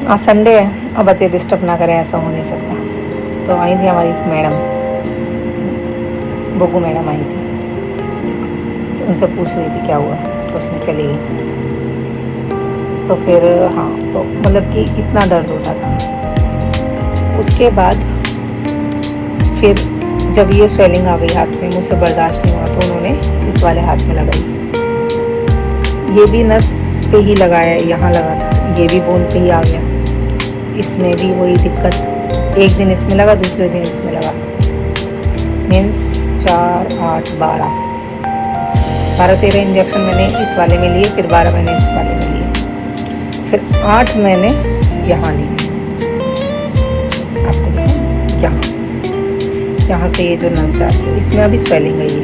आज संडे है और बच्चे डिस्टर्ब ना करें, ऐसा हो नहीं सकता। तो आई थी हमारी मैडम, बग्गू मैडम आई थी, तो उनसे पूछ रही थी क्या हुआ, कुछ नहीं, चली गई। तो फिर हाँ, तो मतलब कि इतना दर्द होता था। उसके बाद फिर जब ये स्वेलिंग आ गई हाथ में, मुझसे बर्दाश्त नहीं हुआ, तो उन्होंने इस वाले हाथ में लगाई। ये भी नस पे ही लगाया, यहाँ लगा था, ये भी बोन पे ही आ गया। इसमें भी वही दिक्कत, एक दिन इसमें लगा, दूसरे दिन इसमें लगा। मीन्स 4, 8, 12 इंजेक्शन मैंने इस वाले में लिए, फिर 12 मैंने इस वाले में लिए, फिर 8 मैंने यहाँ लिए। आपको देखो यहाँ से ये जो नस जाती है, इसमें अभी स्वेलिंग है ये,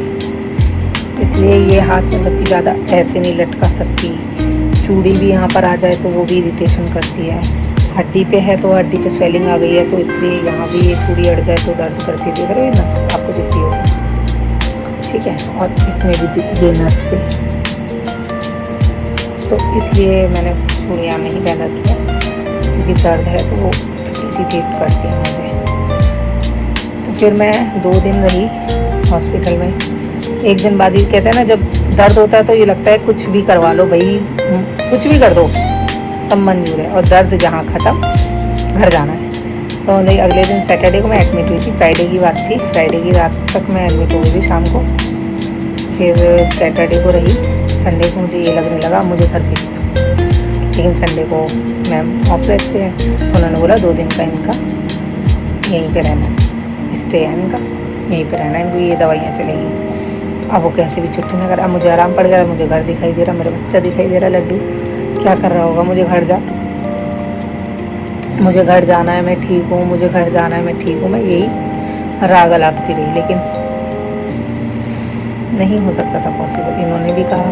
इसलिए ये हाथ मतलब कि ज़्यादा ऐसे नहीं लटका सकती। चूड़ी भी यहाँ पर आ जाए तो वो भी इरिटेशन करती है। हड्डी पे है तो हड्डी पे स्वेलिंग आ गई है, तो इसलिए यहाँ भी ये चूड़ी अड़ जाए तो दर्द करती है। देख रहे हो नस, आपको दिखती होगी, ठीक है। और इसमें भी ये नस पे, तो इसलिए मैंने चूड़ियाँ नहीं पहन रखी है, क्योंकि दर्द है तो वो इरिटेट करती है मुझे। तो फिर मैं 2 दिन रही हॉस्पिटल में। एक दिन बाद ही कहते हैं ना, जब दर्द होता है तो ये लगता है कुछ भी करवा लो भाई, कुछ भी कर दो, सब मंजूर है। और दर्द जहाँ ख़त्म, घर जाना है। तो अगले दिन सैटरडे को मैं एडमिट हुई थी, फ्राइडे की बात थी, फ्राइडे की रात तक मैं एडमिट हो गई थी शाम को। फिर सैटरडे को रही, संडे को मुझे ये लगने लगा मुझे घर भेज दो, लेकिन संडे को मैम ऑफ रहते हैं, तो उन्होंने बोला 2 दिन का इनका यहीं पे रहना, स्टे है इनका, यहीं पे रहना, इनको ये दवाइयाँ चलेंगी। अब वो कैसे भी छुट्टी ना करा। अब मुझे आराम पड़ गया, मुझे घर दिखाई दे रहा, मेरा बच्चा दिखाई दे रहा, लड्डू क्या कर रहा होगा, मुझे घर जा, मुझे घर जाना है, मैं ठीक हूँ, मुझे घर जाना है, मैं ठीक हूँ। मैं यही राग अलापती रही, लेकिन नहीं हो सकता था पॉसिबल। इन्होंने भी कहा,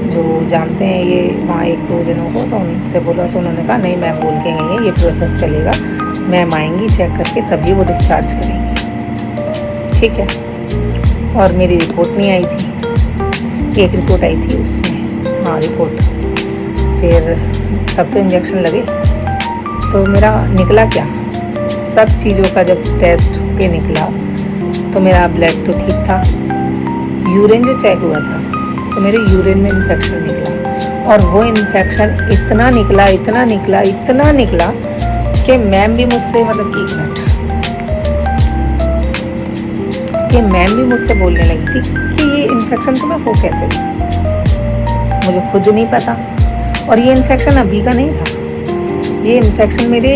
जो जानते हैं ये वहाँ 1-2 जनों को, तो उनसे बोला, तो उन्होंने कहा नहीं मैम बोल के गई है, ये प्रोसेस चलेगा, मैम आएंगी चेक करके तभी वो डिस्चार्ज करेंगी, ठीक है। और मेरी रिपोर्ट नहीं आई थी, एक रिपोर्ट आई थी उसमें, हाँ रिपोर्ट। फिर तब तो इंजेक्शन लगे, तो मेरा निकला क्या, सब चीज़ों का जब टेस्ट के निकला तो मेरा ब्लड तो ठीक था। यूरिन जो चेक हुआ था तो मेरे यूरिन में इन्फेक्शन निकला, और वो इन्फेक्शन इतना निकला, इतना निकला, इतना निकला कि मैम भी मुझसे, मतलब कि 1 मिनट, कि मैम भी मुझसे बोलने लगी थी कि ये इन्फेक्शन तुम्हें हो कैसे, मुझे खुद नहीं पता। और ये इन्फेक्शन अभी का नहीं था, ये इन्फेक्शन मेरे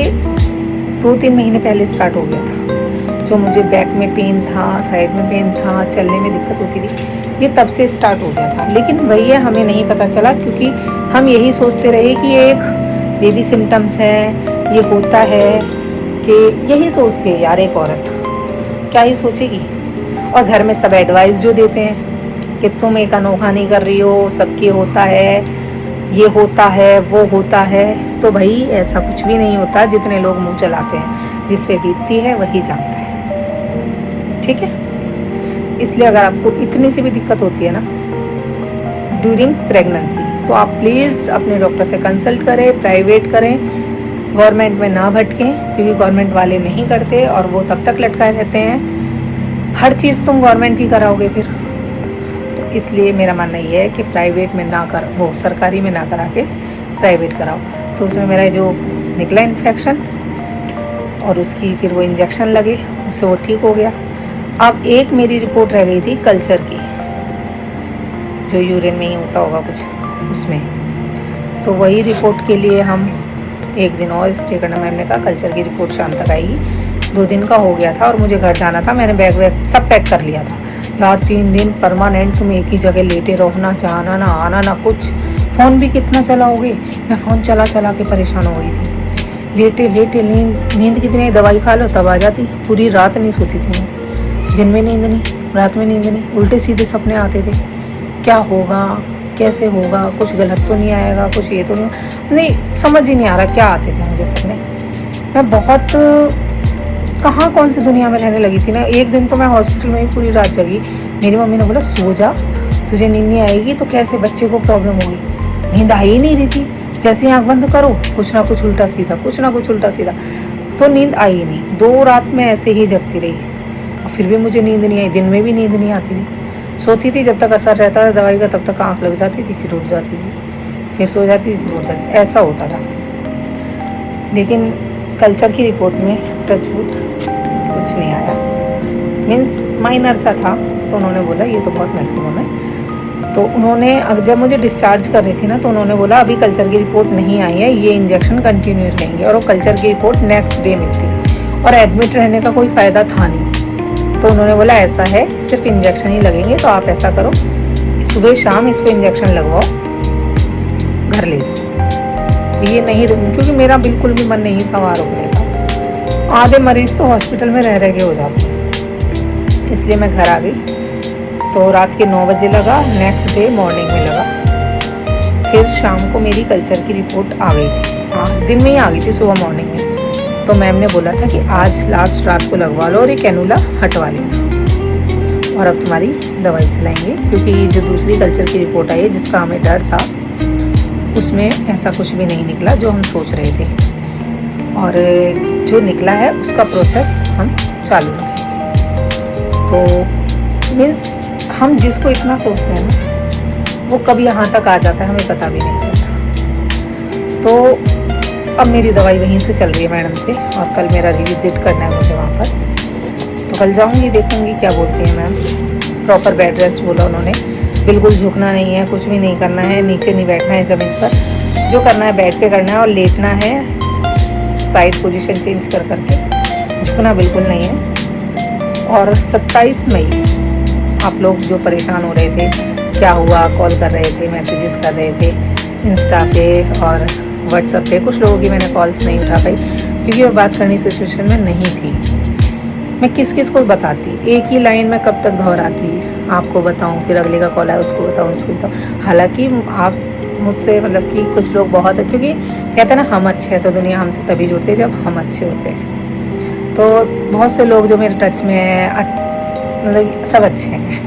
2-3 महीने पहले स्टार्ट हो गया था। जो मुझे बैक में पेन था, साइड में पेन था, चलने में दिक्कत होती थी, ये तब से स्टार्ट हो गया था। लेकिन वही है, हमें नहीं पता चला, क्योंकि हम यही सोचते रहे कि ये एक बेबी सिम्टम्स है, ये होता है, कि यही सोचती है यार एक औरत, क्या ही सोचेगी। और घर में सब एडवाइस जो देते हैं कि तुम एक अनोखा नहीं कर रही हो, सबके होता है, ये होता है, वो होता है, तो भाई ऐसा कुछ भी नहीं होता। जितने लोग मुंह चलाते हैं, जिस पे बीतती है वही जानता है, ठीक है। इसलिए अगर आपको इतनी सी भी दिक्कत होती है ना ड्यूरिंग प्रेगनेंसी, तो आप प्लीज़ अपने डॉक्टर से कंसल्ट करें, प्राइवेट करें, गवर्नमेंट में ना भटकें, क्योंकि गवर्नमेंट वाले नहीं करते और वो तब तक लटकाए रहते हैं। हर चीज़ तुम गवर्नमेंट ही कराओगे फिर, तो इसलिए मेरा मानना ये है कि प्राइवेट में ना कर, वो सरकारी में ना करा के प्राइवेट कराओ। तो उसमें मेरा जो निकला इन्फेक्शन, और उसकी फिर वो इंजेक्शन लगे, उससे वो ठीक हो गया। अब एक मेरी रिपोर्ट रह गई थी कल्चर की, जो यूरिन में ही होता होगा कुछ उसमें, तो वही रिपोर्ट के लिए हम 1 दिन और स्टे करना। मैम ने कहा कल्चर की रिपोर्ट शाम तक आएगी। 2 दिन का हो गया था और मुझे घर जाना था, मैंने बैग वैग सब पैक कर लिया था। यार 3 दिन परमानेंट तुम एक ही जगह लेटे रहो, ना जाना ना आना ना कुछ, फ़ोन भी कितना चलाओगे। मैं फ़ोन चला चला के परेशान हो गई थी। लेटे लेटे नींद कितनी, दवाई खा लो तब आ जाती। पूरी रात नहीं सोती थी मैं, दिन में नींद नहीं, रात में नींद नहीं, उल्टे सीधे सपने आते थे, क्या होगा, कैसे होगा, कुछ गलत तो नहीं आएगा, कुछ ये तो नहीं, समझ ही नहीं आ रहा क्या आते थे मुझे सपने। मैं बहुत कहाँ कौन सी दुनिया में रहने लगी थी ना। एक दिन तो मैं हॉस्पिटल में ही पूरी रात जगी। मेरी मम्मी ने बोला सो जा, तुझे नींद नहीं आएगी तो कैसे बच्चे को प्रॉब्लम होगी। नींद आ ही नहीं रही थी, जैसे ही आँख बंद करो कुछ ना कुछ उल्टा सीधा, कुछ ना कुछ उल्टा सीधा। तो नींद आई ही नहीं, 2 रात में ऐसे ही जगती रही और फिर भी मुझे नींद नहीं आई। दिन में भी नींद नहीं आती थी। सोती थी जब तक असर रहता था दवाई का, तब तक आँख लग जाती थी, फिर उठ जाती थी, फिर सो जाती थी, फिर उठ जाती, ऐसा होता था। लेकिन कल्चर की रिपोर्ट में टचवुड कुछ नहीं आया, मीन्स माइनर सा था। तो उन्होंने बोला ये तो बहुत मैक्सिमम है। तो उन्होंने जब मुझे डिस्चार्ज कर रही थी ना, तो उन्होंने बोला अभी कल्चर की रिपोर्ट नहीं आई है, ये इंजेक्शन कंटिन्यू रहेंगे। और वो कल्चर की रिपोर्ट नेक्स्ट डे मिलती और एडमिट रहने का कोई फ़ायदा था नहीं। तो उन्होंने बोला ऐसा है, सिर्फ इंजेक्शन ही लगेंगे, तो आप ऐसा करो सुबह शाम इसको इंजेक्शन लगवाओ, घर ले जाओ। ये नहीं रुकूँ, क्योंकि मेरा बिल्कुल भी मन नहीं था वहाँ रुकने का। आधे मरीज़ तो हॉस्पिटल में रह के हो जाते हैं, इसलिए मैं घर आ गई। तो रात के 9 बजे लगा, नेक्स्ट डे मॉर्निंग में लगा। फिर शाम को मेरी कल्चर की रिपोर्ट आ गई थी। हाँ, दिन में ही आ गई थी, सुबह मॉर्निंग में। तो मैम ने बोला था कि आज लास्ट रात को लगवा लो और ये कैनुला हटवा लेना और अब तुम्हारी दवाई चलाएंगे। क्योंकि जो दूसरी कल्चर की रिपोर्ट आई है, जिसका हमें डर था, उसमें ऐसा कुछ भी नहीं निकला जो हम सोच रहे थे। और जो निकला है उसका प्रोसेस हम चालू रखेंगे। तो मीन्स हम जिसको इतना सोचते हैं ना, वो कभी यहाँ तक आ जाता है, हमें पता भी नहीं चलता। तो अब मेरी दवाई वहीं से चल रही है मैडम से, और कल मेरा रिविज़िट करना है मुझे वहाँ पर। तो कल जाऊँगी, देखूँगी क्या बोलती हैं मैम। प्रॉपर बेड रेस्ट बोला उन्होंने, बिल्कुल झुकना नहीं है, कुछ भी नहीं करना है, नीचे नहीं बैठना है ज़मीन पर, जो करना है बेड पे करना है और लेटना है साइड पोजीशन चेंज कर करके, झुकना बिल्कुल नहीं है। और 27 मई आप लोग जो परेशान हो रहे थे क्या हुआ, कॉल कर रहे थे, मैसेजेस कर रहे थे इंस्टा पे और व्हाट्सएप पे। कुछ लोगों की मैंने कॉल्स नहीं उठा पाई क्योंकि मैं बात करनी सिचुएशन में नहीं थी। मैं किस किस को बताती, एक ही लाइन में कब तक दोहराती, आपको बताऊं, फिर अगले का कॉल आया उसको बताऊं, उसको बताऊं। हालांकि आप मुझसे मतलब कि कुछ लोग बहुत है, क्योंकि कहते हैं ना हम अच्छे हैं तो दुनिया हमसे तभी जुड़ती है जब हम अच्छे होते हैं। तो बहुत से लोग जो मेरे टच में है, मतलब सब अच्छे हैं,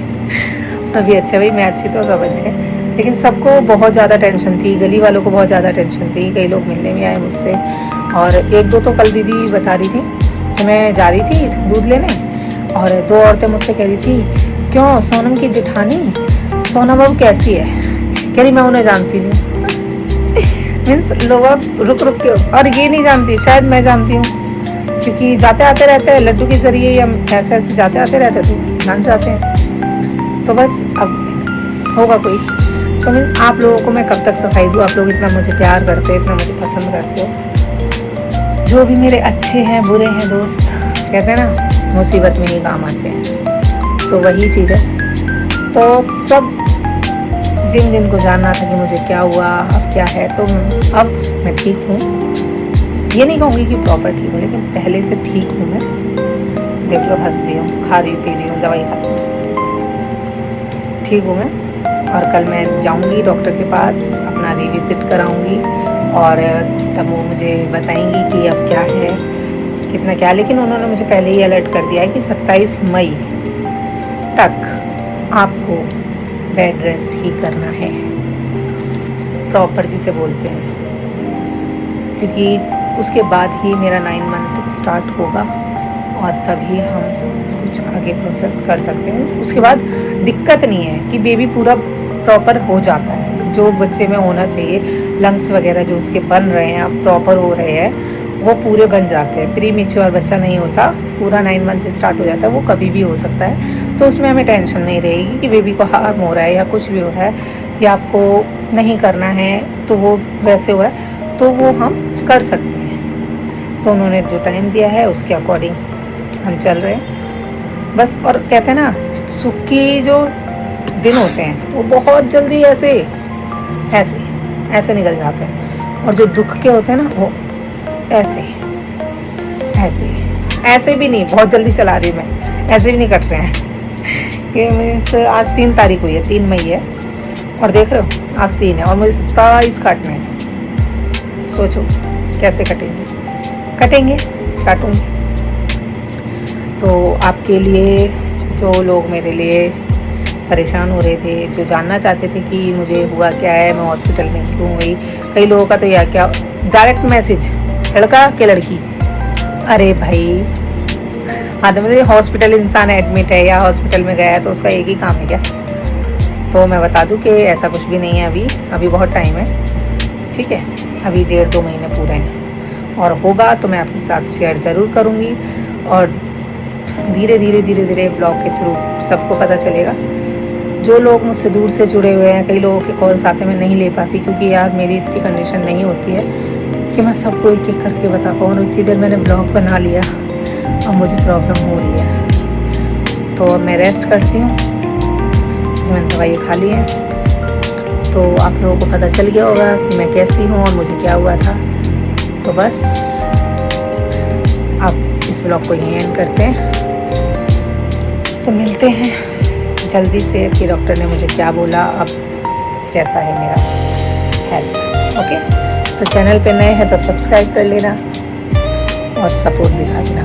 सभी अच्छे, भाई मैं अच्छी तो सब अच्छे हैं। लेकिन सबको बहुत ज़्यादा टेंशन थी, गली वालों को बहुत ज़्यादा टेंशन थी। कई लोग मिलने भी आए मुझसे, और एक दो तो कल दीदी बता रही थी कि मैं जा रही थी दूध लेने, और 2 औरतें मुझसे कह रही थी क्यों सोनम की जेठानी सोना बहू कैसी है, कह रही मैं उन्हें जानती नहीं। मीन्स लोग रुक रुक के, और ये नहीं जानती, शायद मैं जानती हूँ, क्योंकि जाते आते रहते हैं लड्डू के ज़रिए, हम ऐसे ऐसे जाते आते रहते तो जान जाते हैं। तो बस अब होगा कोई। तो मीन्स आप लोगों को मैं कब तक सफाई दूँ, आप लोग इतना मुझे प्यार करते हो, इतना मुझे पसंद करते हो। जो भी मेरे अच्छे हैं बुरे हैं दोस्त, कहते हैं ना मुसीबत में ही काम आते हैं, तो वही चीज़ है। तो सब जिन जिन को जानना था कि मुझे क्या हुआ, अब क्या है, तो अब मैं ठीक हूँ। ये नहीं कहूँगी कि प्रॉपर ठीक हूँ, लेकिन पहले से ठीक हूँ मैं। देख लो हंस रही हूँ, खा रही हूँ, पी रही हूँ, दवाई खा रही हूँ, ठीक हूँ मैं। और कल मैं जाऊँगी डॉक्टर के पास, अपना रिविज़िट कराऊँगी और तब वो मुझे बताएंगी कि अब क्या है, कितना क्या। लेकिन उन्होंने मुझे पहले ही अलर्ट कर दिया है कि 27 मई तक आपको बेड रेस्ट ही करना है, प्रॉपर जिसे बोलते हैं, क्योंकि उसके बाद ही मेरा 9 मंथ स्टार्ट होगा और तभी हम कुछ आगे प्रोसेस कर सकते हैं। उसके बाद दिक्कत नहीं है कि बेबी पूरा प्रॉपर हो जाता है, जो बच्चे में होना चाहिए, लंग्स वगैरह जो उसके बन रहे हैं अब प्रॉपर हो रहे हैं, वो पूरे बन जाते हैं। प्री मैच्योर बच्चा नहीं होता, पूरा 9 मंथ स्टार्ट हो जाता है, वो कभी भी हो सकता है। तो उसमें हमें टेंशन नहीं रहेगी कि बेबी को हार्म हो रहा है या कुछ भी हो रहा है या आपको नहीं करना है तो वो वैसे हो रहा है, तो वो हम कर सकते हैं। तो उन्होंने जो टाइम दिया है उसके अकॉर्डिंग हम चल रहे हैं बस। और कहते हैं ना सुख की जो दिन होते हैं वो बहुत जल्दी ऐसे ऐसे ऐसे निकल जाते हैं, और जो दुख के होते हैं ना वो ऐसे ऐसे ऐसे भी नहीं, बहुत जल्दी चला रही हूँ मैं, ऐसे भी नहीं कट रहे हैं। ये मीन्स आज 3 तारीख हुई है, 3 मई है और देख रहे हो आज 3 है और मुझे 27 काटने हैं। सोचो कैसे कटेंगे, काटूंगी। तो आपके लिए जो लोग मेरे लिए परेशान हो रहे थे, जो जानना चाहते थे कि मुझे हुआ क्या है, मैं हॉस्पिटल में क्यों हुई। कई लोगों का तो या क्या डायरेक्ट मैसेज, लड़का के लड़की। अरे भाई आदमी हॉस्पिटल इंसान एडमिट है या हॉस्पिटल में गया है तो उसका एक ही काम है क्या? तो मैं बता दूं कि ऐसा कुछ भी नहीं है। अभी बहुत टाइम है, ठीक है। अभी 1.5-2 महीने पूरे हैं और होगा तो मैं आपके साथ शेयर ज़रूर करूँगी और धीरे धीरे ब्लॉग के थ्रू सबको पता चलेगा। जो लोग मुझसे दूर से जुड़े हुए हैं, कई लोगों के कॉल्स आते मैं नहीं ले पाती क्योंकि यार मेरी इतनी कंडीशन नहीं होती है कि मैं सबको एक एक करके बता पाऊँ। और इतनी देर मैंने ब्लॉग बना लिया, अब मुझे प्रॉब्लम हो रही है। तो अब मैं रेस्ट करती हूँ, मैंने दवाई खा ली है। तो आप लोगों को पता चल गया होगा कि मैं कैसी हूँ और मुझे क्या हुआ था। तो बस आप इस ब्लॉग को यहीं एंड करते हैं। तो मिलते हैं जल्दी से कि डॉक्टर ने मुझे क्या बोला, अब कैसा है मेरा हेल्थ। ओके, तो चैनल पे नए हैं तो सब्सक्राइब कर लेना और सपोर्ट दिखा देना।